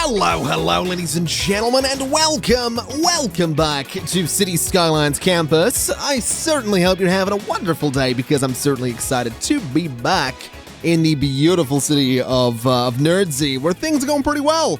Hello, ladies and gentlemen, and welcome back to Cities Skylines Campus. I certainly hope you're having a wonderful day because I'm certainly excited to be back in the beautiful city of Nerdsey, where things are going pretty well.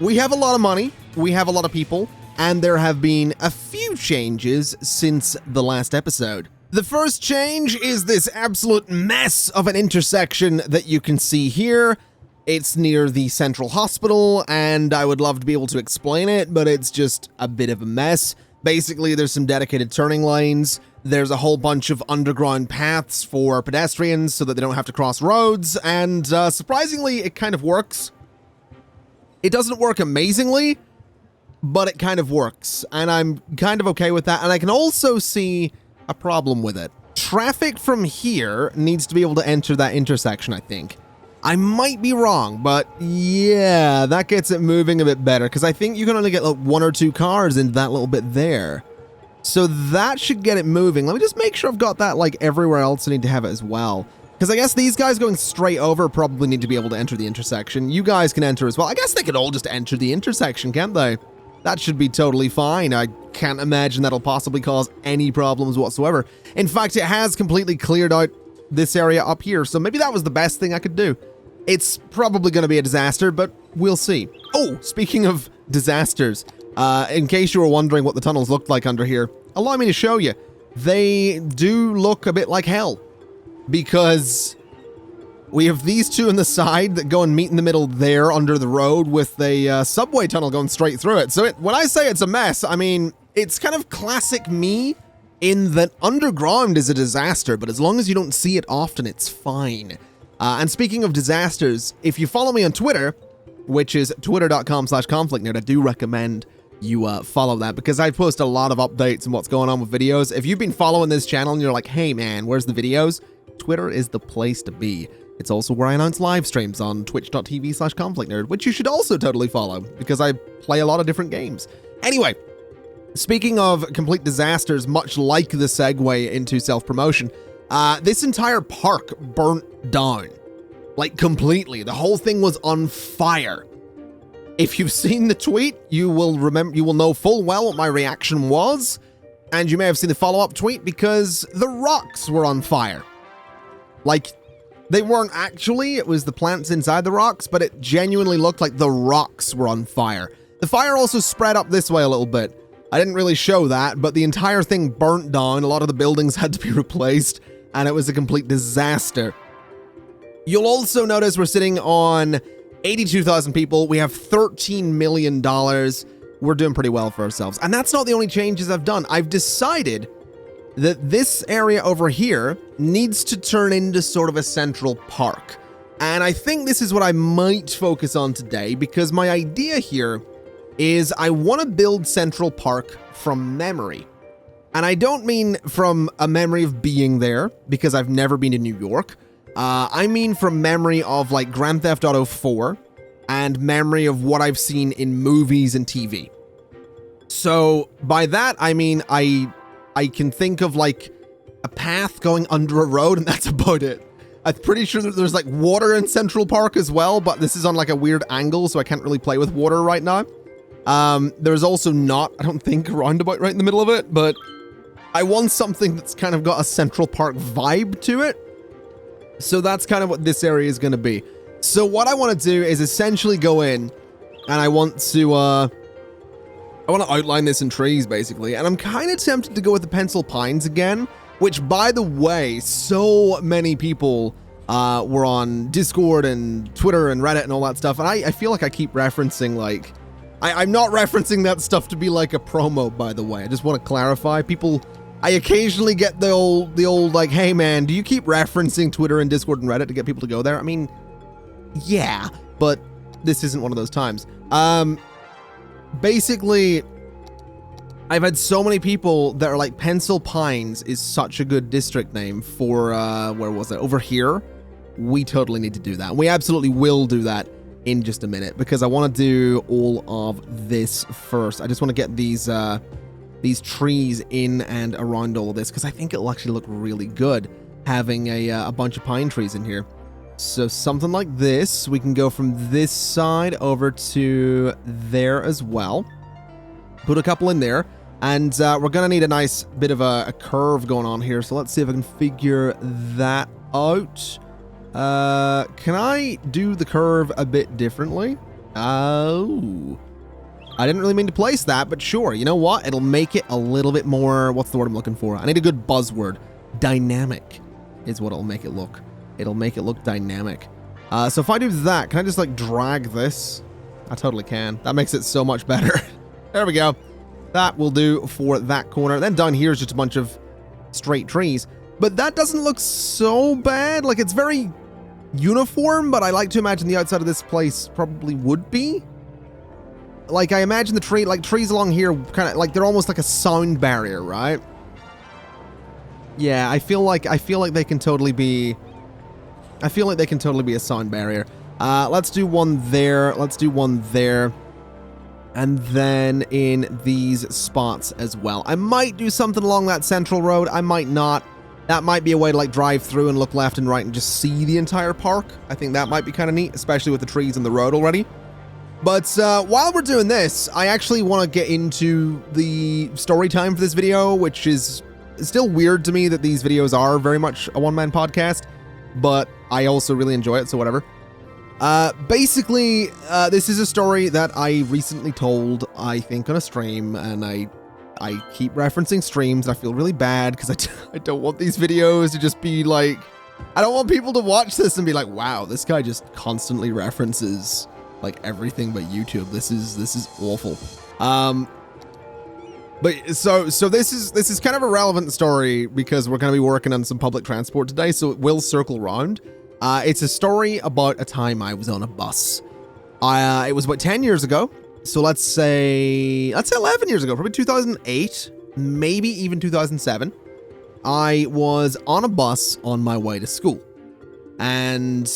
We have a lot of money, we have a lot of people, and there have been a few changes since the last episode. The first change is this absolute mess of an intersection that you can see here. It's near the central hospital, and I would love to be able to explain it, but it's just a bit of a mess. Basically, there's some dedicated turning lanes. There's a whole bunch of underground paths for pedestrians so that they don't have to cross roads, and surprisingly, it kind of works. It doesn't work amazingly, but it kind of works, and I'm kind of okay with that, and I can also see a problem with it. Traffic from here needs to be able to enter that intersection, I think. I might be wrong, but yeah, that gets it moving a bit better, because I think you can only get like 1 or 2 cars into that little bit there. So that should get it moving. Let me just make sure I've got that like everywhere else I need to have it as well. Because I guess these guys going straight over probably need to be able to enter the intersection. You guys can enter as well. I guess they could all just enter the intersection, can't they? That should be totally fine. I can't imagine that'll possibly cause any problems whatsoever. In fact, it has completely cleared out this area up here, so maybe that was the best thing I could do. It's probably going to be a disaster, but we'll see. Oh, speaking of disasters, in case you were wondering what the tunnels looked like under here, allow me to show you. They do look a bit like hell, because we have these two on the side that go and meet in the middle there under the road with a subway tunnel going straight through it. So when I say it's a mess, I mean, it's kind of classic me in that underground is a disaster, but as long as you don't see it often, it's fine. And speaking of disasters, if you follow me on Twitter, which is twitter.com/conflictnerd, I do recommend you follow that because I post a lot of updates and what's going on with videos. If you've been following this channel and you're like, hey man, where's the videos? Twitter is the place to be. It's also where I announce live streams on twitch.tv/conflictnerd, which you should also totally follow because I play a lot of different games. Anyway, speaking of complete disasters, much like the segue into self-promotion, this entire park burnt down, like completely. The whole thing was on fire. If you've seen the tweet, you will know full well what my reaction was, and you may have seen the follow-up tweet because the rocks were on fire. Like, they weren't actually, it was the plants inside the rocks, but it genuinely looked like the rocks were on fire. The fire also spread up this way a little bit. I didn't really show that, but the entire thing burnt down. A lot of the buildings had to be replaced, and it was a complete disaster. You'll also notice we're sitting on 82,000 people. We have $13 million. We're doing pretty well for ourselves. And that's not the only changes I've done. I've decided that this area over here needs to turn into sort of a central park. And I think this is what I might focus on today, because my idea here is I want to build Central Park from memory. And I don't mean from a memory of being there, because I've never been to New York. I mean from memory of like Grand Theft Auto 4 and memory of what I've seen in movies and TV. So by that, I mean, I can think of like a path going under a road, and that's about it. I'm pretty sure that there's like water in Central Park as well, but this is on like a weird angle, so I can't really play with water right now. There's also not, I don't think, a roundabout right in the middle of it, but I want something that's kind of got a Central Park vibe to it. So that's kind of what this area is going to be. So what I want to do is essentially go in, and I want to outline this in trees, basically. And I'm kind of tempted to go with the pencil pines again, which, by the way, so many people were on Discord and Twitter and Reddit and all that stuff. And I feel like I keep referencing, like, I'm not referencing that stuff to be like a promo, by the way. I just want to clarify. I occasionally get the old like, hey man, do you keep referencing Twitter and Discord and Reddit to get people to go there? I mean, yeah, but this isn't one of those times. Basically, I've had so many people that are like, Pencil Pines is such a good district name for, where was it? Over here. We totally need to do that. We absolutely will do that in just a minute, because I want to do all of this first. I just want to get these trees in and around all of this, because I think it'll actually look really good having a bunch of pine trees in here. So something like this. We can go from this side over to there as well. Put a couple in there. And we're going to need a nice bit of a curve going on here. So let's see if I can figure that out. Can I do the curve a bit differently? Oh. I didn't really mean to place that, but sure. You know what? It'll make it a little bit more... What's the word I'm looking for? I need a good buzzword. Dynamic is what it'll make it look. It'll make it look dynamic. So if I do that, can I just like drag this? I totally can. That makes it so much better. There we go. That will do for that corner. Then down here is just a bunch of straight trees. But that doesn't look so bad. Like, it's very uniform, but I like to imagine the outside of this place probably would be. Like, I imagine the trees along here kind of like they're almost like a sound barrier, right? Yeah, I feel like they can totally be... I feel like they can totally be a sound barrier. Let's do one there. Let's do one there. And then in these spots as well. I might do something along that central road. I might not. That might be a way to like drive through and look left and right and just see the entire park. I think that might be kind of neat, especially with the trees and the road already. But while we're doing this, I actually want to get into the story time for this video, which is still weird to me that these videos are very much a one-man podcast, but I also really enjoy it, so whatever. Basically, this is a story that I recently told, I think, on a stream, and I keep referencing streams, and I feel really bad because I don't want these videos to just be like... I don't want people to watch this and be like, wow, this guy just constantly references... like everything but YouTube. This is awful. But so this is kind of a relevant story because we're going to be working on some public transport today, so it will circle round. It's a story about a time I was on a bus. It was about 10 years ago. So let's say 11 years ago, probably 2008, maybe even 2007. I was on a bus on my way to school. And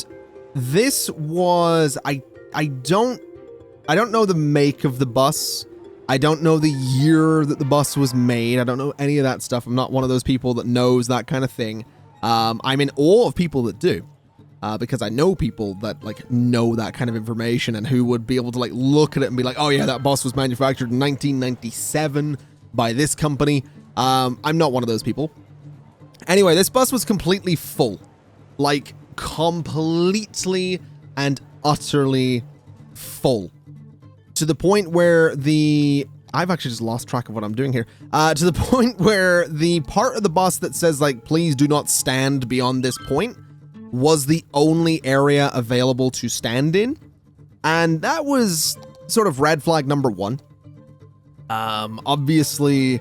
this was I don't know the make of the bus. I don't know the year that the bus was made. I don't know any of that stuff. I'm not one of those people that knows that kind of thing. I'm in awe of people that do, because I know people that like know that kind of information and who would be able to like look at it and be like, oh yeah, that bus was manufactured in 1997 by this company. I'm not one of those people. Anyway, this bus was completely full, like completely and utterly full, to the point where I've actually just lost track of what I'm doing here. To the point where the part of the bus that says like, please do not stand beyond this point was the only area available to stand in. And that was sort of red flag number one. Obviously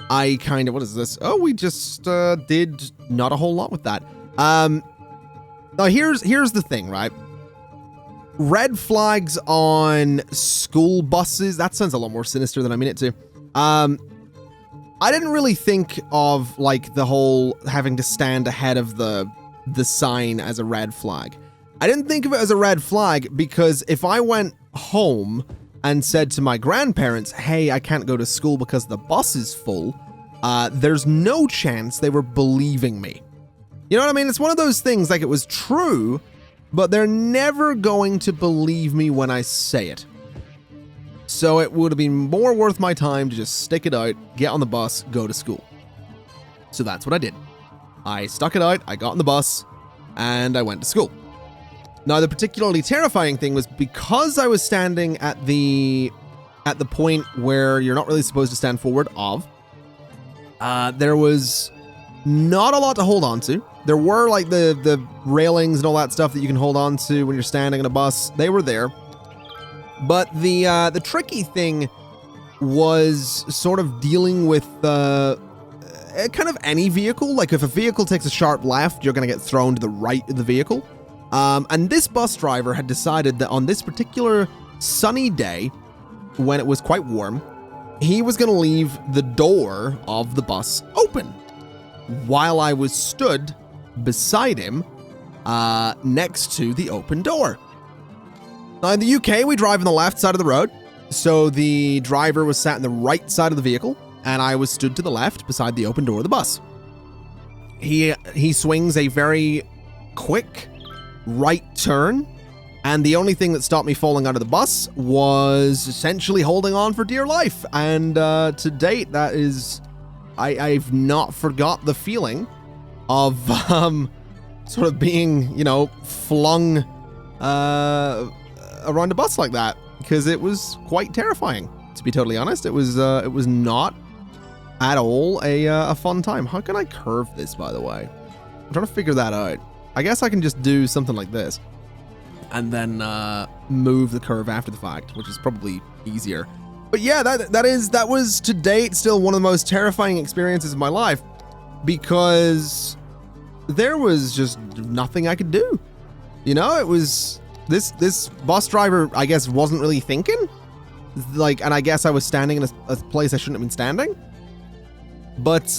I kind of, what is this? Oh, we just did not a whole lot with that. Now here's the thing, right? Red flags on school buses, that sounds a lot more sinister than I mean it to. I didn't really think of like the whole having to stand ahead of the sign as a red flag. I didn't think of it as a red flag because if I went home and said to my grandparents, hey, I can't go to school because the bus is full, there's no chance they were believing me. You know what I mean? It's one of those things, like it was true, but they're never going to believe me when I say it. So it would have been more worth my time to just stick it out, get on the bus, go to school. So that's what I did. I stuck it out, I got on the bus, and I went to school. Now, the particularly terrifying thing was because I was standing at the point where you're not really supposed to stand forward of, there was not a lot to hold on to. There were like the railings and all that stuff that you can hold on to when you're standing in a bus. They were there. But the tricky thing was sort of dealing with kind of any vehicle. Like if a vehicle takes a sharp left, you're going to get thrown to the right of the vehicle. And this bus driver had decided that on this particular sunny day, when it was quite warm, he was going to leave the door of the bus open while I was stood beside him next to the open door. Now in the UK, we drive on the left side of the road. So the driver was sat in the right side of the vehicle and I was stood to the left beside the open door of the bus. He swings a very quick right turn. And the only thing that stopped me falling out of the bus was essentially holding on for dear life. And to date, that is... I've not forgot the feeling of sort of being, you know, flung around a bus like that. Because it was quite terrifying, to be totally honest. It was not at all a fun time. How can I curve this, by the way? I'm trying to figure that out. I guess I can just do something like this. And then move the curve after the fact, which is probably easier. But yeah, that was to date still one of the most terrifying experiences of my life, because there was just nothing I could do. You know, it was this bus driver, I guess, wasn't really thinking. Like, and I guess I was standing in a place I shouldn't have been standing. But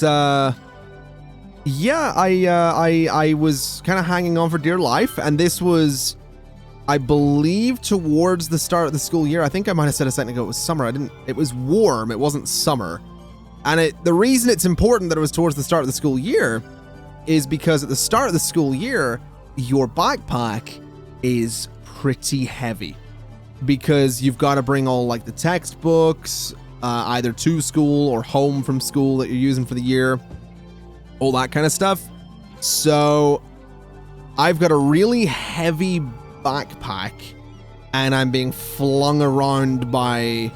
yeah, I was kind of hanging on for dear life, and this was, I believe, towards the start of the school year. I think I might have said a second ago it was summer. It was warm. It wasn't summer. And the reason it's important that it was towards the start of the school year is because at the start of the school year, your backpack is pretty heavy, because you've got to bring all like the textbooks, either to school or home from school that you're using for the year, all that kind of stuff. So I've got a really heavy backpack, and I'm being flung around by,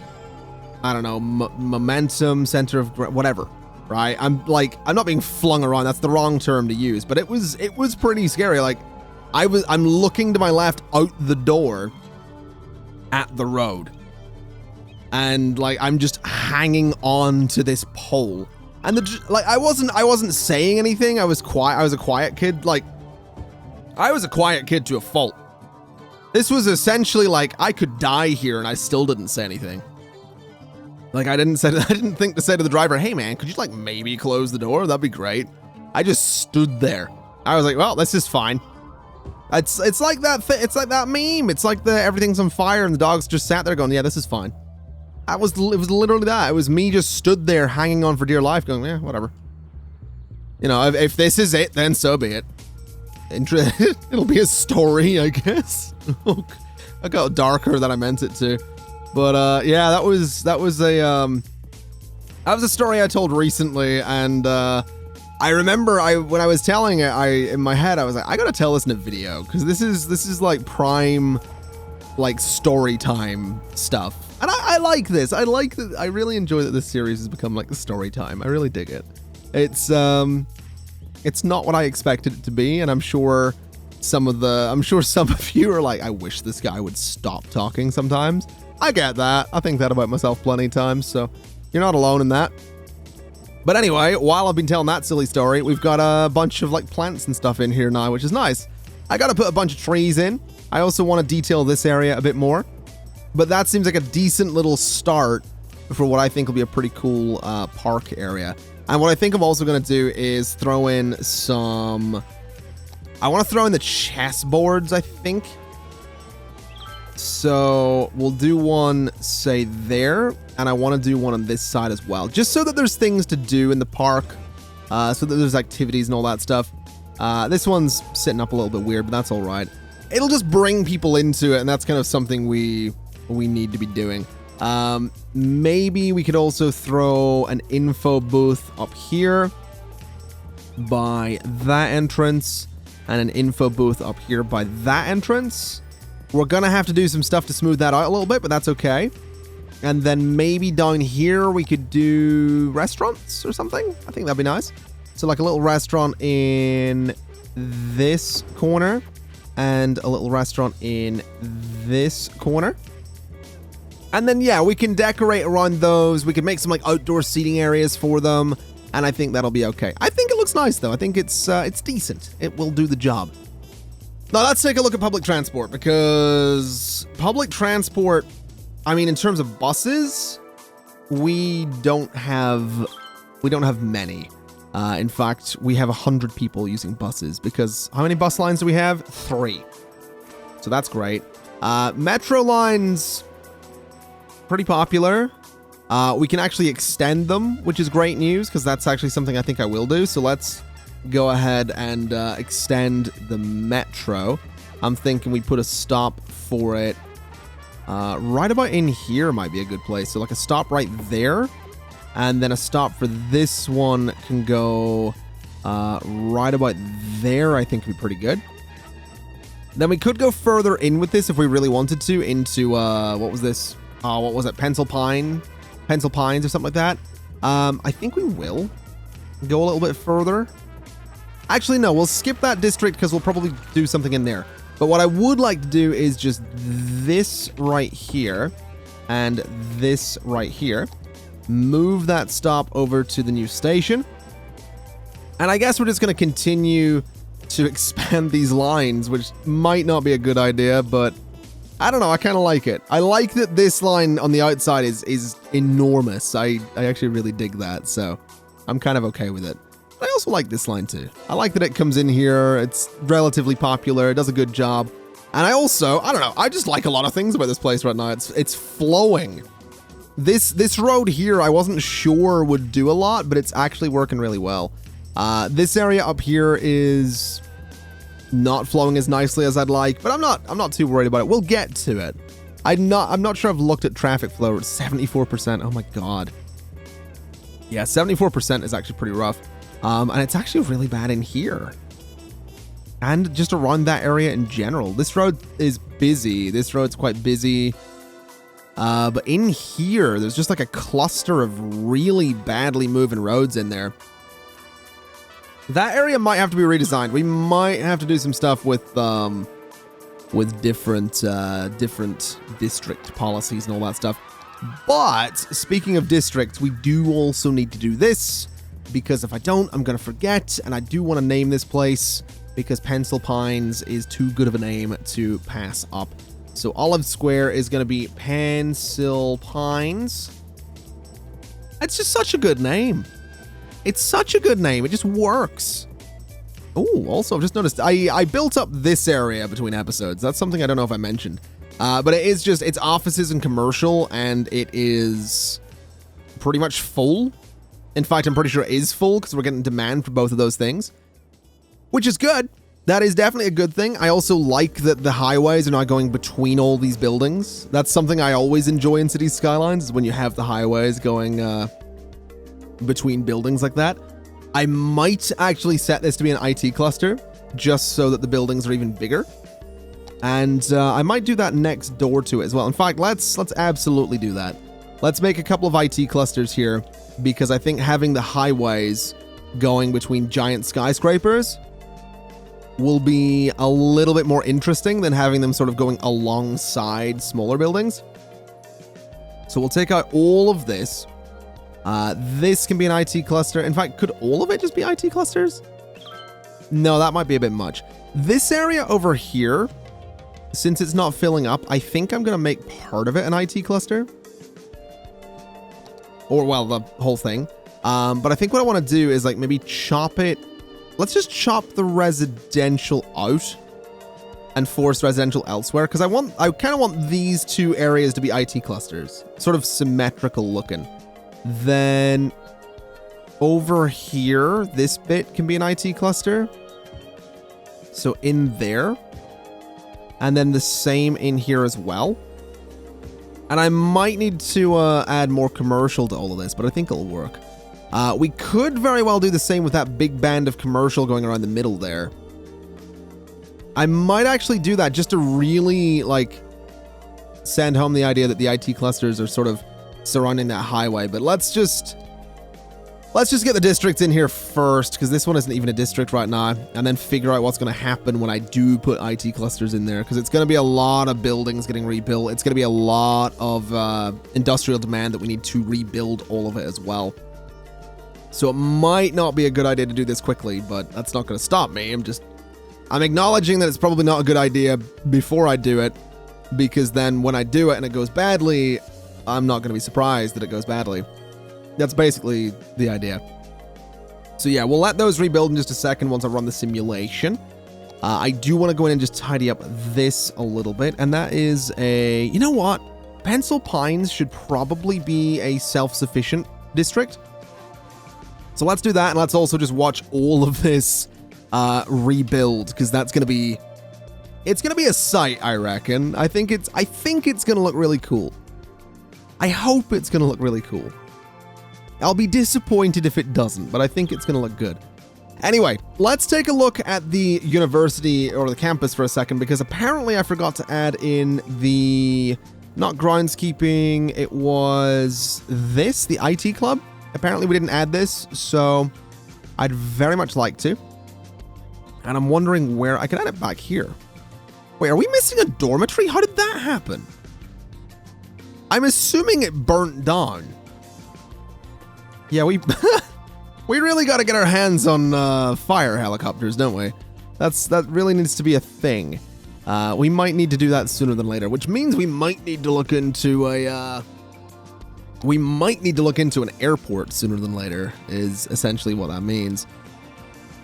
I don't know, momentum, center of whatever, right? I'm not being flung around. That's the wrong term to use, but it was pretty scary. Like, I'm looking to my left out the door at the road, and like I'm just hanging on to this pole, and I wasn't saying anything. I was quiet. I was a quiet kid. Like, I was a quiet kid to a fault. This was essentially like I could die here, and I still didn't say anything. Like, I didn't think to say to the driver, "Hey man, could you like maybe close the door? That'd be great." I just stood there. I was like, "Well, this is fine." It's like that. It's like that meme. It's like everything's on fire and the dogs just sat there going, "Yeah, this is fine." It was literally that. It was me just stood there hanging on for dear life, going, "Yeah, whatever." You know, if this is it, then so be it. It'll be a story, I guess. I got darker than I meant it to, but yeah, that was a story I told recently, and I remember when I was telling it, in my head I was like, I gotta tell this in a video, because this is like prime, like, story time stuff, and I like this. I like that. I really enjoy that this series has become like the story time. I really dig it. It's not what I expected it to be, and I'm sure some of you are like, I wish this guy would stop talking sometimes. I get that. I think that about myself plenty of times, so you're not alone in that. But anyway, while I've been telling that silly story, we've got a bunch of like plants and stuff in here now, which is nice. I gotta put a bunch of trees in. I also want to detail this area a bit more, but that seems like a decent little start for what I think will be a pretty cool park area. And what I think I'm also going to do is throw in some... I want to throw in the chessboards, I think. So we'll do one, say, there. And I want to do one on this side as well, just so that there's things to do in the park. So that there's activities and all that stuff. This one's sitting up a little bit weird, but that's all right. It'll just bring people into it, and that's kind of something we need to be doing. Maybe we could also throw an info booth up here by that entrance, and an info booth up here by that entrance. We're gonna have to do some stuff to smooth that out a little bit, but that's okay. And then maybe down here we could do restaurants or something. I think that'd be nice. So like a little restaurant in this corner and a little restaurant in this corner. And then, yeah, we can decorate around those. We can make some like outdoor seating areas for them, and I think that'll be okay. I think it looks nice, though. I think it's decent. It will do the job. Now, let's take a look at public transport, because public transport, I mean, in terms of buses, we don't have many. In fact, we have 100 people using buses, because how many bus lines do we have? 3. So that's great. Metro lines, pretty popular. We can actually extend them, which is great news, because that's actually something I think I will do. So let's go ahead and extend the metro. I'm thinking we put a stop for it. Right about in here might be a good place. So like a stop right there. And then a stop for this one can go right about there, I think would be pretty good. Then we could go further in with this if we really wanted to into, what was this? What was it? Pencil Pines or something like that. I think we will go a little bit further. Actually, no, we'll skip that district because we'll probably do something in there. But what I would like to do is just this right here and this right here. Move that stop over to the new station. And I guess we're just going to continue to expand these lines, which might not be a good idea, but I don't know. I kind of like it. I like that this line on the outside is enormous. I actually really dig that, so I'm kind of okay with it. I also like this line too. I like that it comes in here. It's relatively popular. It does a good job. And I don't know. I just like a lot of things about this place right now. It's flowing. This road here, I wasn't sure would do a lot, but it's actually working really well. This area up here is not flowing as nicely as I'd like, but I'm not too worried about it. We'll get to it. I'm not sure I've looked at traffic flow. It's 74%. Oh my god. Yeah, 74% is actually pretty rough. And it's actually really bad in here. And just around that area in general. This road is busy. This road's quite busy. But in here, there's just like a cluster of really badly moving roads in there. That area might have to be redesigned. We might have to do some stuff with different district policies and all that stuff. But speaking of districts, we do also need to do this, because if I don't, I'm going to forget, and I do want to name this place because Pencil Pines is too good of a name to pass up. So Olive Square is going to be Pencil Pines. It's just such a good name. It's such a good name. It just works. Oh, also, I've just noticed I built up this area between episodes. That's something I don't know if I mentioned. But it is just, it's offices and commercial, and it is pretty much full. In fact, I'm pretty sure it is full because we're getting demand for both of those things, which is good. That is definitely a good thing. I also like that the highways are not going between all these buildings. That's something I always enjoy in Cities Skylines, is when you have the highways going between buildings like that. I might actually set this to be an IT cluster, just so that the buildings are even bigger. And I might do that next door to it as well. In fact, let's absolutely do that. Let's make a couple of IT clusters here, because I think having the highways going between giant skyscrapers will be a little bit more interesting than having them sort of going alongside smaller buildings. So we'll take out all of this. This can be an IT cluster. In fact, could all of it just be IT clusters? No, that might be a bit much. This area over here, since it's not filling up, I think I'm going to make part of it an IT cluster. Or, well, the whole thing. But I think what I want to do is, like, maybe chop it. Let's just chop the residential out and force residential elsewhere, because I kind of want these two areas to be IT clusters, sort of symmetrical looking. Then over here, this bit can be an IT cluster. So in there, and then the same in here as well. And I might need to add more commercial to all of this, but I think it'll work. We could very well do the same with that big band of commercial going around the middle there. I might actually do that just to really, like, send home the idea that the IT clusters are sort of surrounding that highway. But let's just get the districts in here first, because this one isn't even a district right now, and then figure out what's going to happen when I do put IT clusters in there, because it's going to be a lot of buildings getting rebuilt. It's going to be a lot of industrial demand that we need to rebuild all of it as well. So it might not be a good idea to do this quickly, but that's not going to stop me. I'm acknowledging that it's probably not a good idea before I do it, because then when I do it and it goes badly, I'm not going to be surprised that it goes badly. That's basically the idea. So yeah, we'll let those rebuild in just a second once I run the simulation. I do want to go in and just tidy up this a little bit, and that is a... You know what? Pencil Pines should probably be a self-sufficient district. So let's do that, and let's also just watch all of this rebuild, because that's going to be It's going to be a sight, I reckon. I think it's going to look really cool. I hope it's going to look really cool. I'll be disappointed if it doesn't, but I think it's going to look good. Anyway, let's take a look at the university or the campus for a second, because apparently I forgot to add in the, not groundskeeping, it was this, the IT club. Apparently we didn't add this, so I'd very much like to. And I'm wondering where I can add it back here. Wait, are we missing a dormitory? How did that happen? I'm assuming it burnt down. Yeah, we really got to get our hands on fire helicopters, don't we? That really needs to be a thing. We might need to do that sooner than later, which means we might need to look into a an airport sooner than later, is essentially what that means.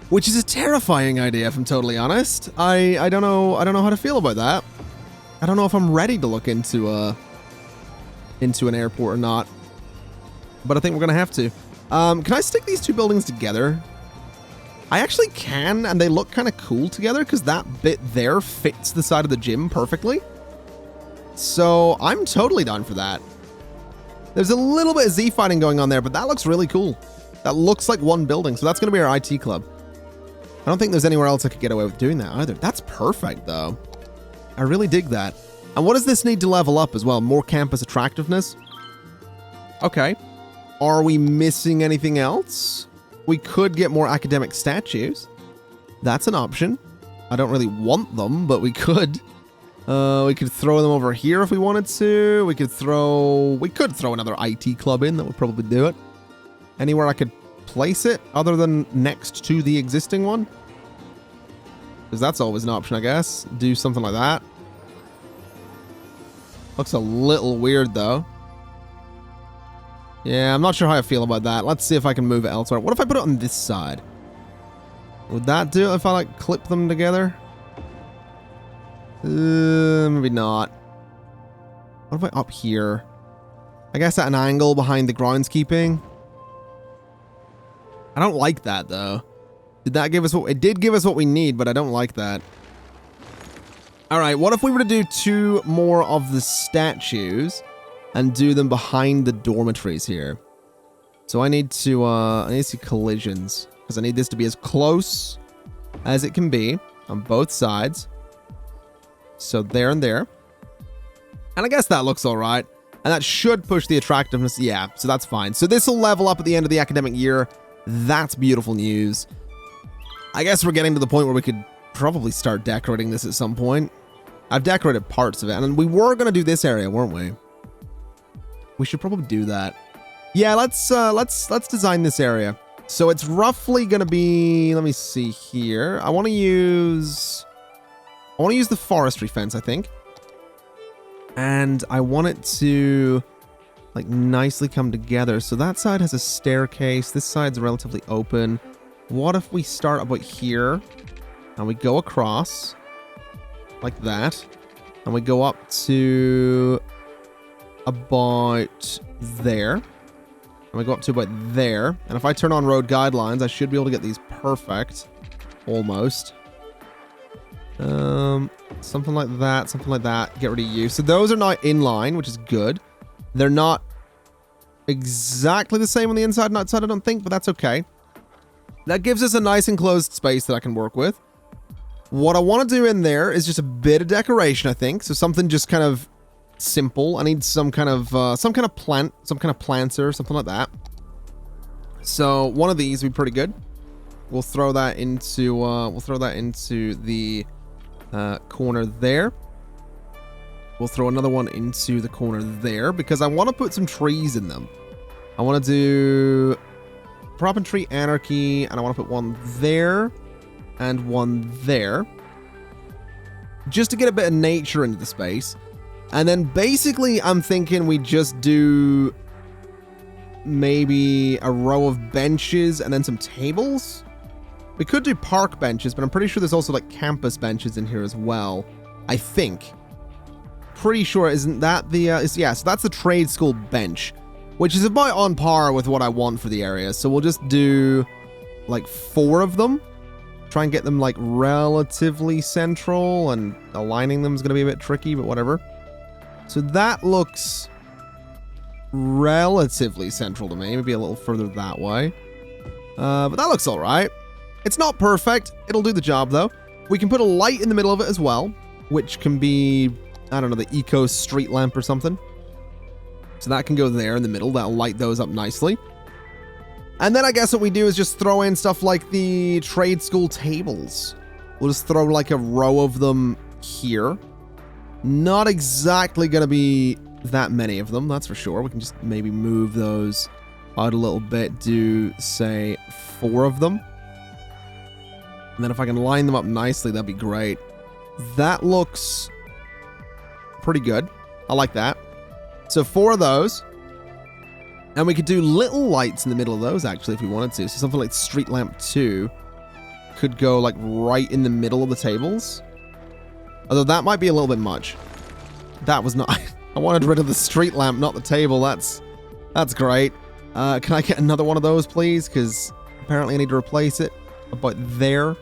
Which is a terrifying idea, if I'm totally honest. I don't know how to feel about that. I don't know if I'm ready to look into an airport or not. But I think we're gonna have to. Can I stick these two buildings together? I actually can, and they look kind of cool together because that bit there fits the side of the gym perfectly. So I'm totally down for that. There's a little bit of Z fighting going on there, but that looks really cool. That looks like one building, so that's gonna be our IT club. I don't think there's anywhere else I could get away with doing that either. That's perfect, though. I really dig that. And what does this need to level up as well? More campus attractiveness? Okay. Are we missing anything else? We could get more academic statues. That's an option. I don't really want them, but we could. We could throw them over here if we wanted to. We could throw another IT club in. That would probably do it. Anywhere I could place it other than next to the existing one? Because that's always an option, I guess. Do something like that. Looks a little weird, though. Yeah, I'm not sure how I feel about that. Let's see if I can move it elsewhere. What if I put it on this side? Would that do it if I, like, clip them together? Maybe not. What if I up here? I guess at an angle behind the groundskeeping. I don't like that, though. Did that give us what... It did give us what we need, but I don't like that. Alright, what if we were to do two more of the statues and do them behind the dormitories here? So I need to see collisions, because I need this to be as close as it can be on both sides. So there and there. And I guess that looks alright. And that should push the attractiveness. Yeah, so that's fine. So this will level up at the end of the academic year. That's beautiful news. I guess we're getting to the point where we could probably start decorating this at some point. I've decorated parts of it, and we were going to do this area, weren't we? We should probably do that. Yeah, let's design this area. So it's roughly going to be, let me see here. I want to use the forestry fence, I think. And I want it to, like, nicely come together. So that side has a staircase. This side's relatively open. What if we start about here and we go across like that, and we go up to about there, and we go up to about there. And if I turn on road guidelines, I should be able to get these perfect. Almost. Something like that, something like that. Get rid of you. So those are now in line, which is good. They're not exactly the same on the inside and outside, I don't think, but that's okay. That gives us a nice enclosed space that I can work with. What I want to do in there is just a bit of decoration, I think. So something just kind of simple. I need some kind of plant, some kind of planter, something like that. So one of these would be pretty good. We'll throw that into the corner there. We'll throw another one into the corner there because I want to put some trees in them. I want to do prop and tree anarchy, and I want to put one there and one there, just to get a bit of nature into the space. And then basically I'm thinking we just do maybe a row of benches and then some tables. We could do park benches, but I'm pretty sure there's also like campus benches in here as well. I think. Pretty sure, isn't that the, yeah, so that's the trade school bench, which is about on par with what I want for the area. So we'll just do like 4 of them. Try and get them like relatively central, and aligning them is going to be a bit tricky, but whatever. So that looks relatively central to me. Maybe a little further that way. But that looks all right. It's not perfect. It'll do the job though. We can put a light in the middle of it as well, which can be, I don't know, the eco street lamp or something. So that can go there in the middle. That'll light those up nicely. And then I guess what we do is just throw in stuff like the trade school tables. We'll just throw like a row of them here. Not exactly going to be that many of them, that's for sure. We can just maybe move those out a little bit. Do, say, 4 of them. And then if I can line them up nicely, that'd be great. That looks pretty good. I like that. So 4 of those. And we could do little lights in the middle of those, actually, if we wanted to. So something like Street Lamp 2 could go, like, right in the middle of the tables. Although that might be a little bit much. That was not... I wanted rid of the street lamp, not the table. That's great. Can I get another one of those, please? Because apparently I need to replace it. About there.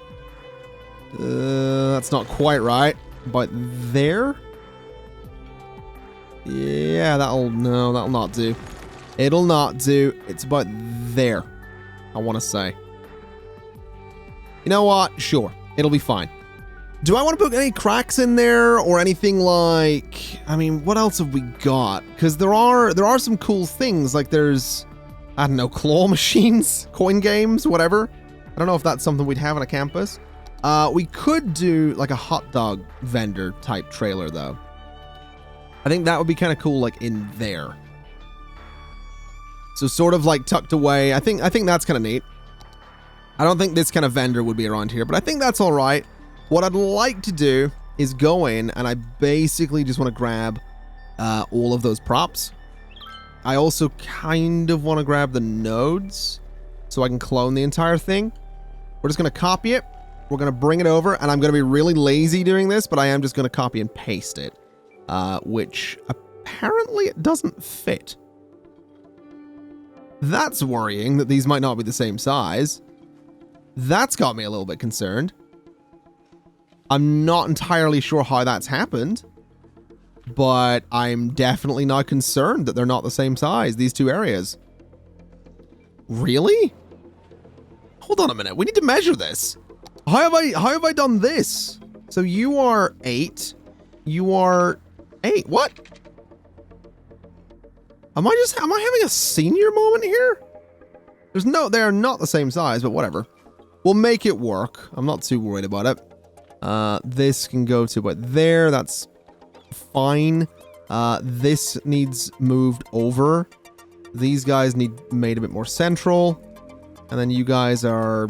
That's not quite right. About there? Yeah, that'll not do. It'll not do. It's about there, I want to say. You know what? Sure. It'll be fine. Do I want to put any cracks in there or anything like... I mean, what else have we got? Because there are some cool things. Like there's, I don't know, claw machines, coin games, whatever. I don't know if that's something we'd have on a campus. We could do like a hot dog vendor type trailer, though. I think that would be kind of cool, like in there. So sort of like tucked away. I think that's kind of neat. I don't think this kind of vendor would be around here, but I think that's all right. What I'd like to do is go in and I basically just want to grab all of those props. I also kind of want to grab the nodes so I can clone the entire thing. We're just going to copy it. We're going to bring it over, and I'm going to be really lazy doing this, but I am just going to copy and paste it, which apparently it doesn't fit. That's worrying that these might not be the same size. That's got me a little bit concerned. I'm not entirely sure how that's happened, but I'm definitely not concerned that they're not the same size, these two areas. Really? Hold on a minute. We need to measure this. How have I done this? So you are 8. You are 8. What? Am I having a senior moment here? They're not the same size, but whatever. We'll make it work. I'm not too worried about it. This can go to about there. That's fine. This needs moved over. These guys need made a bit more central. And then you guys are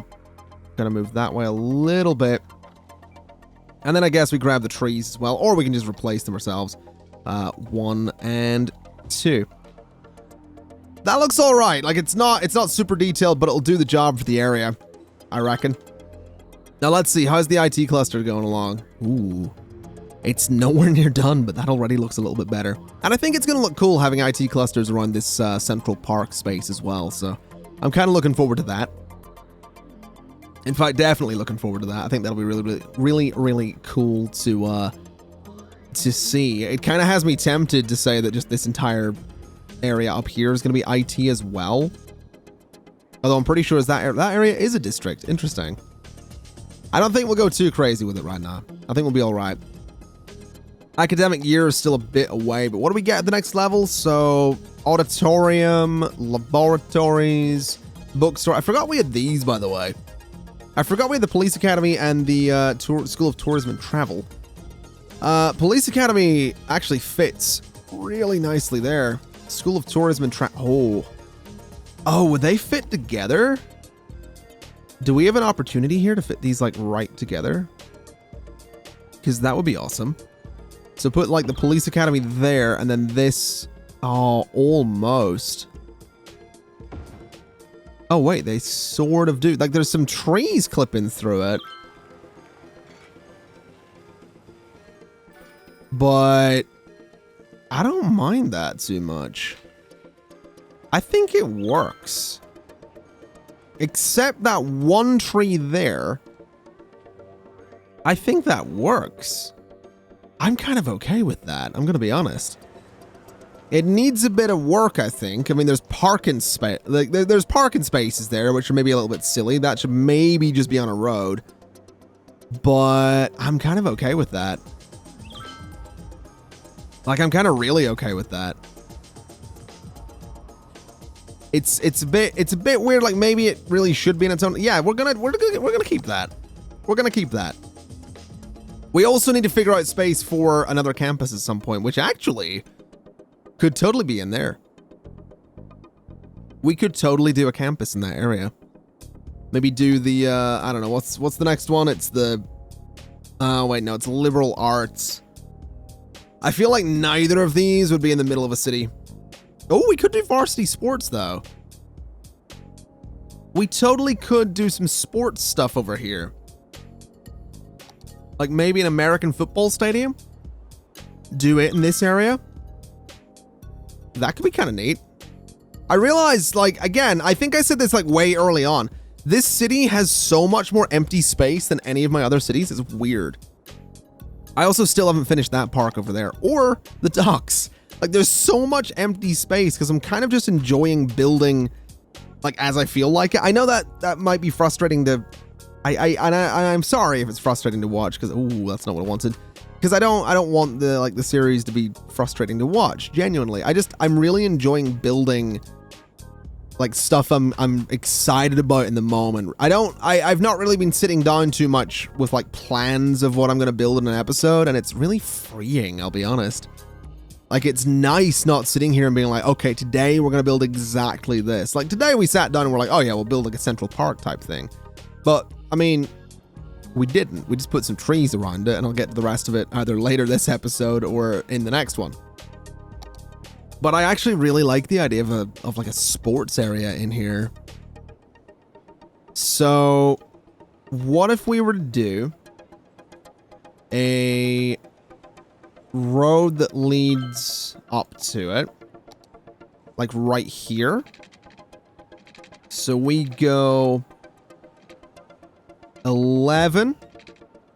going to move that way a little bit. And then I guess we grab the trees as well, or we can just replace them ourselves. 1 and 2. That looks all right. Like it's not super detailed, but it'll do the job for the area, I reckon. Now let's see, how's the IT cluster going along? Ooh, it's nowhere near done, but that already looks a little bit better. And I think it's going to look cool having IT clusters around this central park space as well, so I'm kind of looking forward to that. In fact, definitely looking forward to that. I think that'll be really cool to see. It kind of has me tempted to say that just this entire area up here is going to be IT as well. Although I'm pretty sure that area is a district. Interesting. I don't think we'll go too crazy with it right now. I think we'll be all right. Academic year is still a bit away, but what do we get at the next level? So, auditorium, laboratories, bookstore. I forgot we had these, by the way. I forgot we had the police academy and the School of Tourism and Travel. Police academy actually fits really nicely there. School of Tourism and Travel. Oh, would they fit together? Do we have an opportunity here to fit these like right together? Because that would be awesome. So put like the police academy there and then this. Oh, almost. Oh, wait, they sort of do. Like there's some trees clipping through it. But I don't mind that too much. I think it works. Except that one tree there I think that works. I'm kind of okay with that. I'm going to be honest. It needs a bit of work, I think. I mean, there's parking space, like there's parking spaces there, which are maybe a little bit silly. That should maybe just be on a road. But I'm kind of okay with that. Like, I'm kind of really okay with that. It's a bit weird. Like, maybe it really should be in its own. Yeah, we're gonna keep that. We're gonna keep that. We also need to figure out space for another campus at some point, which actually could totally be in there. We could totally do a campus in that area. Maybe do the, I don't know, what's the next one? It's the, oh wait, no, it's liberal arts. I feel like neither of these would be in the middle of a city. Oh, we could do varsity sports though. We totally could do some sports stuff over here. Like maybe an American football stadium? Do it in this area? That could be kind of neat. I realized, like, again, I think I said this like way early on. This city has so much more empty space than any of my other cities. It's weird. I also still haven't finished that park over there or the docks. Like, there's so much empty space because I'm kind of just enjoying building, like, as I feel like it. I know that might be frustrating to... I'm sorry if it's frustrating to watch because, ooh, that's not what I wanted. Because I don't want the series to be frustrating to watch, genuinely. I'm really enjoying building like stuff I'm excited about in the moment. I've not really been sitting down too much with like plans of what I'm gonna build in an episode, and it's really freeing, I'll be honest. Like, it's nice not sitting here and being like, okay, today we're gonna build exactly this. Like, today we sat down and we're like, oh yeah, we'll build like a Central Park type thing. But, I mean, we didn't. We just put some trees around it, and I'll get to the rest of it either later this episode or in the next one. But I actually really like the idea of like a sports area in here. So, what if we were to do a road that leads up to it, like right here? So we go 11.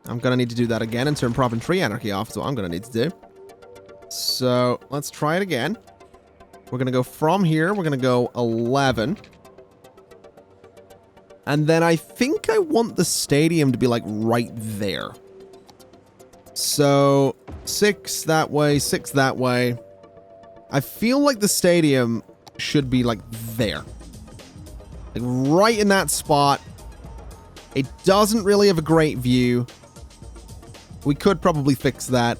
I'm gonna need to do that again and turn prop and tree anarchy off. So I'm gonna need to do. So let's try it again. We're gonna go from here. We're gonna go 11. And then I think I want the stadium to be like right there. So 6 that way, 6 that way. I feel like the stadium should be like there. Like right in that spot. It doesn't really have a great view. We could probably fix that.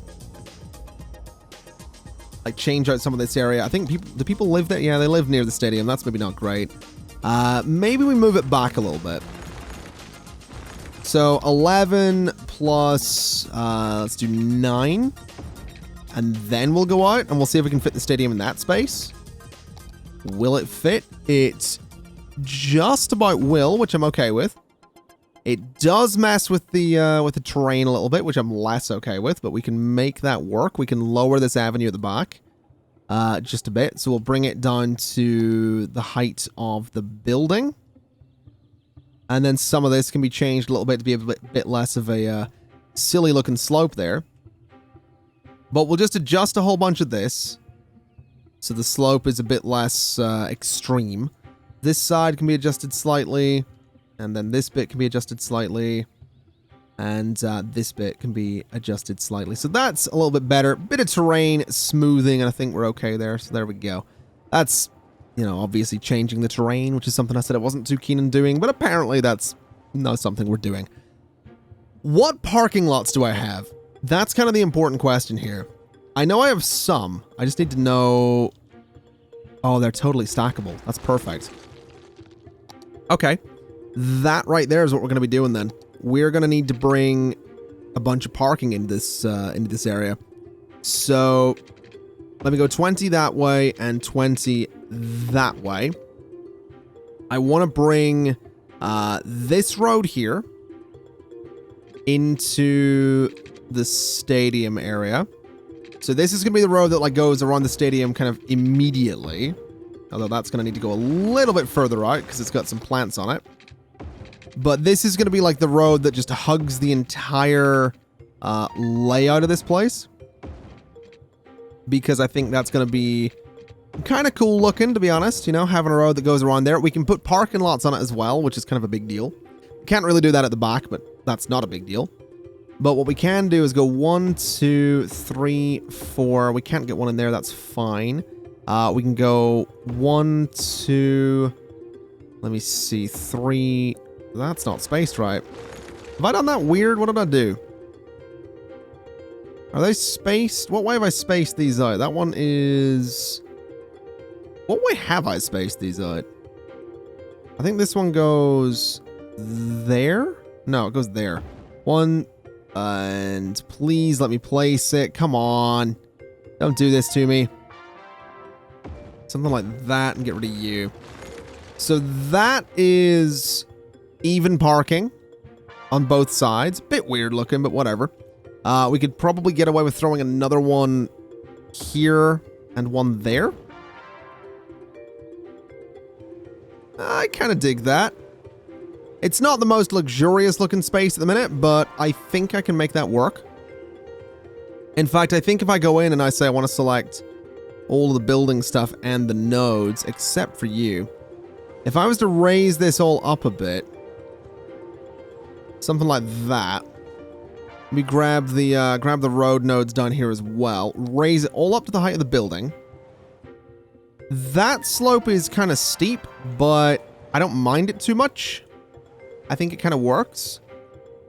Like change out some of this area. I think do people live there? Yeah, they live near the stadium. That's maybe not great. Maybe we move it back a little bit. So 11 plus, let's do 9. And then we'll go out and we'll see if we can fit the stadium in that space. Will it fit? It just about will, which I'm okay with. It does mess with the terrain a little bit, which I'm less okay with, but we can make that work. We can lower this avenue at the back just a bit. So we'll bring it down to the height of the building. And then some of this can be changed a little bit to be a bit less of a silly looking slope there. But we'll just adjust a whole bunch of this so the slope is a bit less extreme. This side can be adjusted slightly. And then this bit can be adjusted slightly. And this bit can be adjusted slightly. So that's a little bit better. Bit of terrain smoothing, and I think we're okay there. So there we go. That's, you know, obviously changing the terrain, which is something I said I wasn't too keen on doing. But apparently that's not something we're doing. What parking lots do I have? That's kind of the important question here. I know I have some. I just need to know... Oh, they're totally stackable. That's perfect. Okay. That right there is what we're going to be doing then. We're going to need to bring a bunch of parking into this area. So let me go 20 that way and 20 that way. I want to bring this road here into the stadium area. So this is going to be the road that like goes around the stadium kind of immediately. Although that's going to need to go a little bit further out because it's got some plants on it. But this is going to be like the road that just hugs the entire layout of this place. Because I think that's going to be kind of cool looking, to be honest. You know, having a road that goes around there. We can put parking lots on it as well, which is kind of a big deal. Can't really do that at the back, but that's not a big deal. But what we can do is go 1, 2, 3, 4. We can't get one in there. That's fine. We can go 1, 2. Let me see. 3. That's not spaced right. Have I done that weird? What did I do? Are they spaced? What way have I spaced these out? That one is... What way have I spaced these out? I think this one goes there? No, it goes there. 1, and please let me place it. Come on. Don't do this to me. Something like that and get rid of you. So that is even parking on both sides. Bit weird looking, but whatever. We could probably get away with throwing another one here and one there. I kind of dig that. It's not the most luxurious looking space at the minute, but I think I can make that work. In fact, I think if I go in and I say I want to select all of the building stuff and the nodes, except for you. If I was to raise this all up a bit, something like that. We grab the road nodes down here as well. Raise it all up to the height of the building. That slope is kind of steep, but I don't mind it too much. I think it kind of works.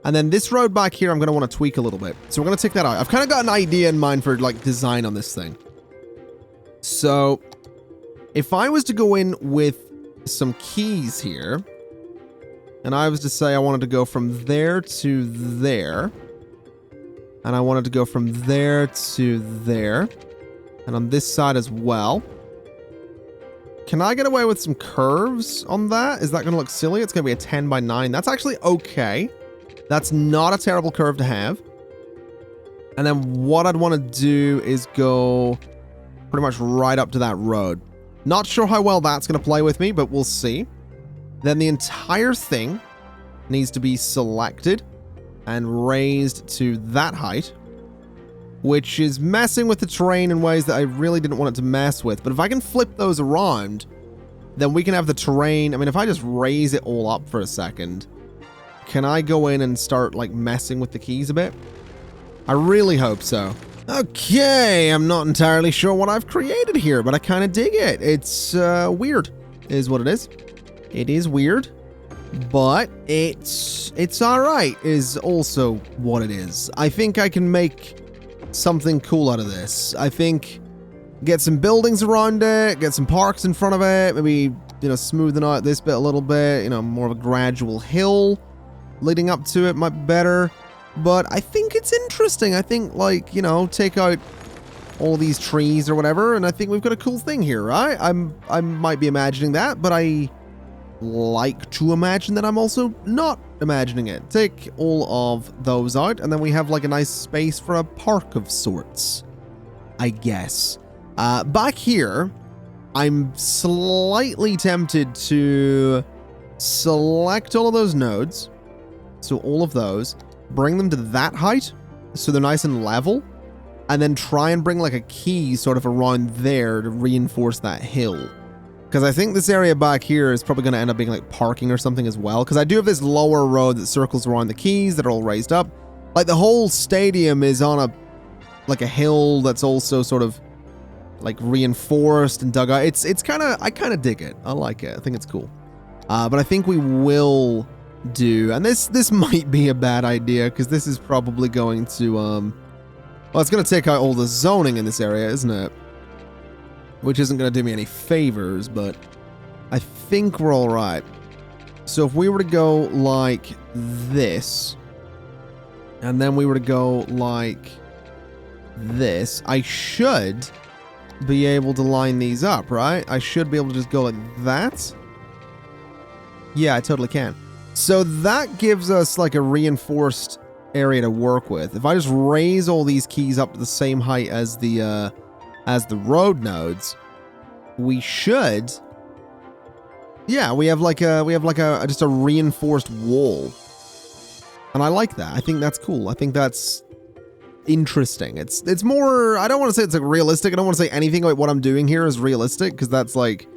And then this road back here, I'm going to want to tweak a little bit. So we're going to take that out. I've kind of got an idea in mind for like design on this thing. So if I was to go in with some keys here, and I was to say I wanted to go from there to there, and I wanted to go from there to there, and on this side as well. Can I get away with some curves on that? Is that going to look silly? It's going to be a 10 by 9. That's actually okay. That's not a terrible curve to have. And then what I'd want to do is go pretty much right up to that road. Not sure how well that's going to play with me, but we'll see. Then the entire thing needs to be selected and raised to that height, which is messing with the terrain in ways that I really didn't want it to mess with. But if I can flip those around, then we can have the terrain. I mean, if I just raise it all up for a second, can I go in and start like messing with the keys a bit? I really hope so. Okay, I'm not entirely sure what I've created here, but I kind of dig it. It's weird, is what it is. It is weird, but it's all right, is also what it is. I think I can make something cool out of this. I think get some buildings around it, get some parks in front of it, maybe, you know, smoothing out this bit a little bit, you know, more of a gradual hill leading up to it might be better. But I think it's interesting. I think, like, you know, take out all these trees or whatever, and I think we've got a cool thing here, right? I might be imagining that, but I like to imagine that I'm also not imagining it. Take all of those out, and then we have like a nice space for a park of sorts, I guess. Back here, I'm slightly tempted to select all of those nodes. So all of those, bring them to that height so they're nice and level, and then try and bring like a key sort of around there to reinforce that hill. Because I think this area back here is probably going to end up being like parking or something as well. Because I do have this lower road that circles around the keys that are all raised up. Like the whole stadium is on like a hill that's also sort of like reinforced and dug out. It's kind of, I kind of dig it. I like it. I think it's cool. But I think we will do, and this might be a bad idea because this is probably going to, well, it's going to take out all the zoning in this area, isn't it? Which isn't going to do me any favors, but I think we're all right. So if we were to go like this, and then we were to go like this, I should be able to line these up, right? I should be able to just go like that. Yeah, I totally can. So that gives us like a reinforced area to work with. If I just raise all these keys up to the same height as the road nodes, we should Yeah, we have like a just a reinforced wall. And I like that. I think that's cool. I think that's interesting. It's more, I don't want to say it's like realistic. I don't want to say anything about what I'm doing here is realistic, because that's like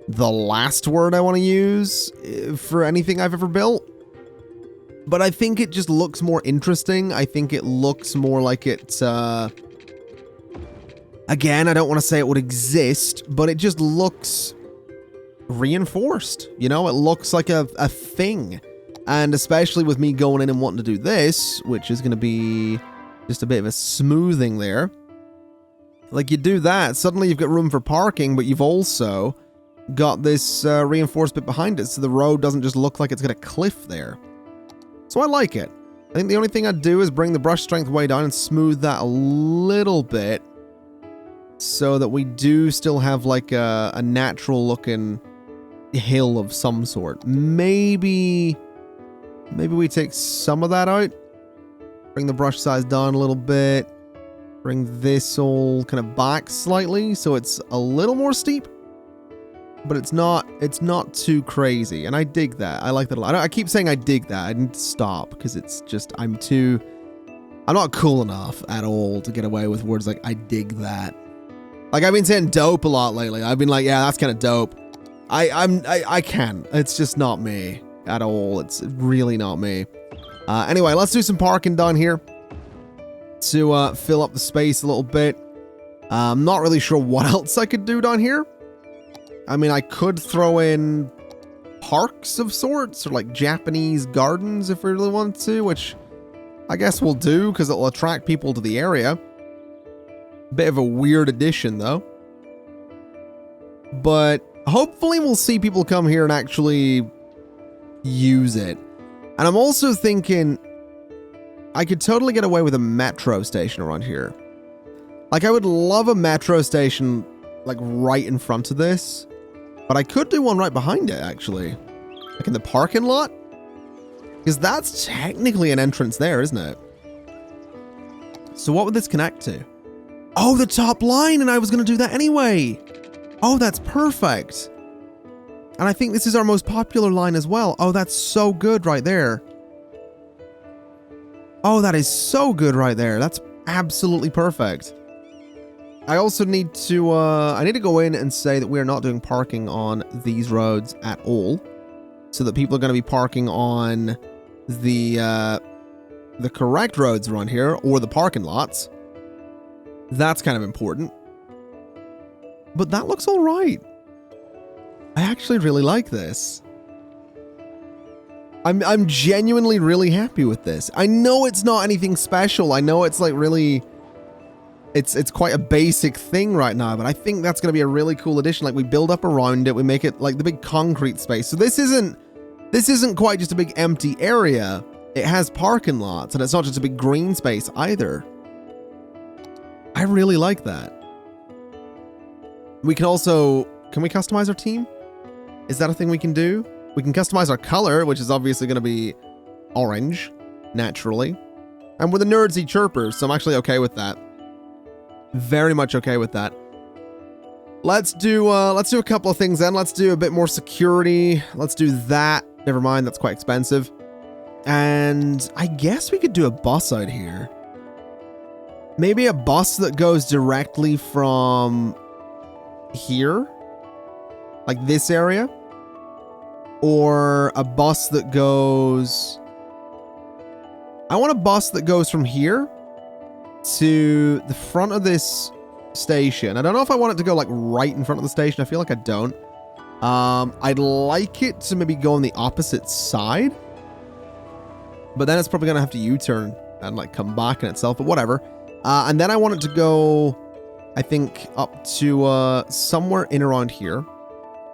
the last word I want to use for anything I've ever built. But I think it just looks more interesting. I think it looks more like it, again, I don't want to say it would exist, but it just looks reinforced. You know, it looks like a thing. And especially with me going in and wanting to do this, which is going to be just a bit of a smoothing there. Like, you do that, suddenly you've got room for parking, but you've also got this reinforced bit behind it, so the road doesn't just look like it's got a cliff there. So I like it. I think the only thing I'd do is bring the brush strength way down and smooth that a little bit, so that we do still have like a natural looking hill of some sort. Maybe we take some of that out, bring the brush size down a little bit, bring this all kind of back slightly so it's a little more steep, but it's not too crazy. And I dig that. I like that a lot. I keep saying I dig that. I need to stop, because it's just, I'm not cool enough at all to get away with words like I dig that. Like, I've been saying dope a lot lately. I've been like, yeah, that's kind of dope. I can. It's just not me at all. It's really not me. Anyway, let's do some parking down here to fill up the space a little bit. I'm not really sure what else I could do down here. I mean, I could throw in parks of sorts, or like Japanese gardens if we really want to, which I guess we'll do because it'll attract people to the area. Bit of a weird addition though. But hopefully we'll see people come here and actually use it. And I'm also thinking I could totally get away with a metro station around here. Like, I would love a metro station like right in front of this, but I could do one right behind it actually. Like in the parking lot, because that's technically an entrance there, isn't it? So what would this connect to? Oh, the top line, and I was going to do that anyway. Oh, that's perfect. And I think this is our most popular line as well. Oh, that's so good right there. Oh, that is so good right there. That's absolutely perfect. I also need to, I need to go in and say that we are not doing parking on these roads at all, so that people are going to be parking on the correct roads around here, or the parking lots. That's kind of important. But that looks all right. I actually really like this. I'm genuinely really happy with this. I know it's not anything special. I know it's like really, it's quite a basic thing right now, but I think that's going to be a really cool addition. Like, we build up around it, we make it like the big concrete space. So this isn't quite just a big empty area. It has parking lots, and it's not just a big green space either. I really like that. We can also, can we customize our team? Is that a thing we can do? We can customize our color, which is obviously going to be orange, naturally. And we're the Nerdsey chirpers, so I'm actually okay with that. Very much okay with that. Let's do a couple of things then. Let's do a bit more security. Let's do that. Never mind, that's quite expensive. And I guess we could do a bus out here. Maybe a bus that goes directly from here, like this area, or a bus that goes, I want a bus that goes from here to the front of this station. I don't know if I want it to go like right in front of the station. I feel like I don't. I'd like it to maybe go on the opposite side, but then it's probably gonna have to U-turn and like come back in itself, but whatever. And then I want it to go, I think, up to somewhere in around here.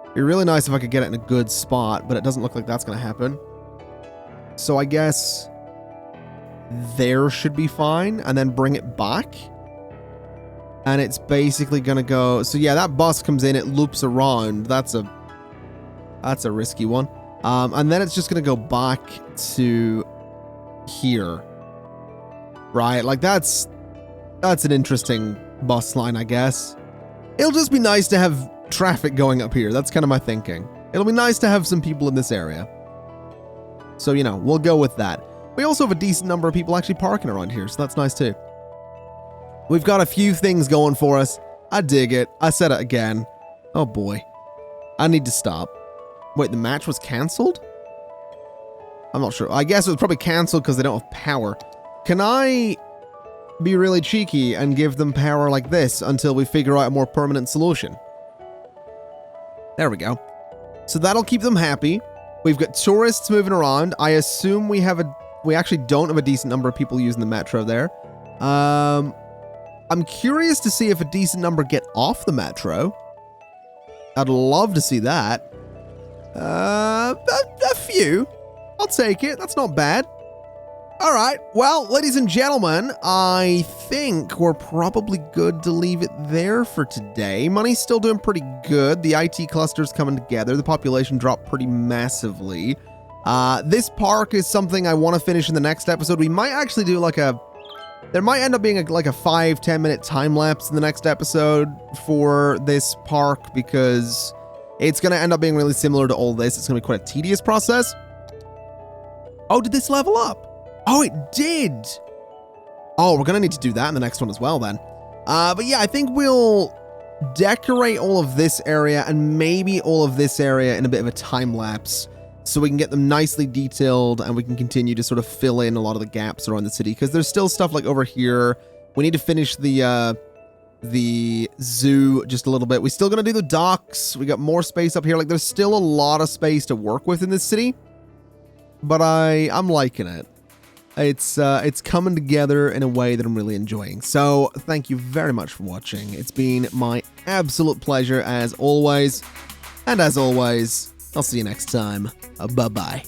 It'd be really nice if I could get it in a good spot, but it doesn't look like that's going to happen. So I guess there should be fine, and then bring it back. And it's basically going to go, so yeah, that bus comes in, it loops around. That's a risky one. And then it's just going to go back to here. Right, like that's an interesting bus line, I guess. It'll just be nice to have traffic going up here. That's kind of my thinking. It'll be nice to have some people in this area. So, you know, we'll go with that. We also have a decent number of people actually parking around here, so that's nice too. We've got a few things going for us. I dig it. I said it again. Oh boy. I need to stop. Wait, the match was cancelled? I'm not sure. I guess it was probably cancelled because they don't have power. Can I be really cheeky and give them power like this until we figure out a more permanent solution? There we go. So that'll keep them happy. We've got tourists moving around. I assume we actually don't have a decent number of people using the metro there. I'm curious to see if a decent number get off the metro. I'd love to see that. A few. I'll take it. That's not bad. All right. Well, ladies and gentlemen, I think we're probably good to leave it there for today. Money's still doing pretty good. The IT cluster's coming together. The population dropped pretty massively. This park is something I want to finish in the next episode. We might actually do like there might end up being like a 5-10 minute time lapse in the next episode for this park because it's going to end up being really similar to all this. It's going to be quite a tedious process. Oh, did this level up? Oh, it did. Oh, we're going to need to do that in the next one as well then. But yeah, I think we'll decorate all of this area and maybe all of this area in a bit of a time lapse so we can get them nicely detailed and we can continue to sort of fill in a lot of the gaps around the city because there's still stuff like over here. We need to finish the zoo just a little bit. We're still going to do the docks. We got more space up here. Like there's still a lot of space to work with in this city, but I'm liking it. It's coming together in a way that I'm really enjoying. So thank you very much for watching. It's been my absolute pleasure as always. And as always, I'll see you next time. Bye-bye.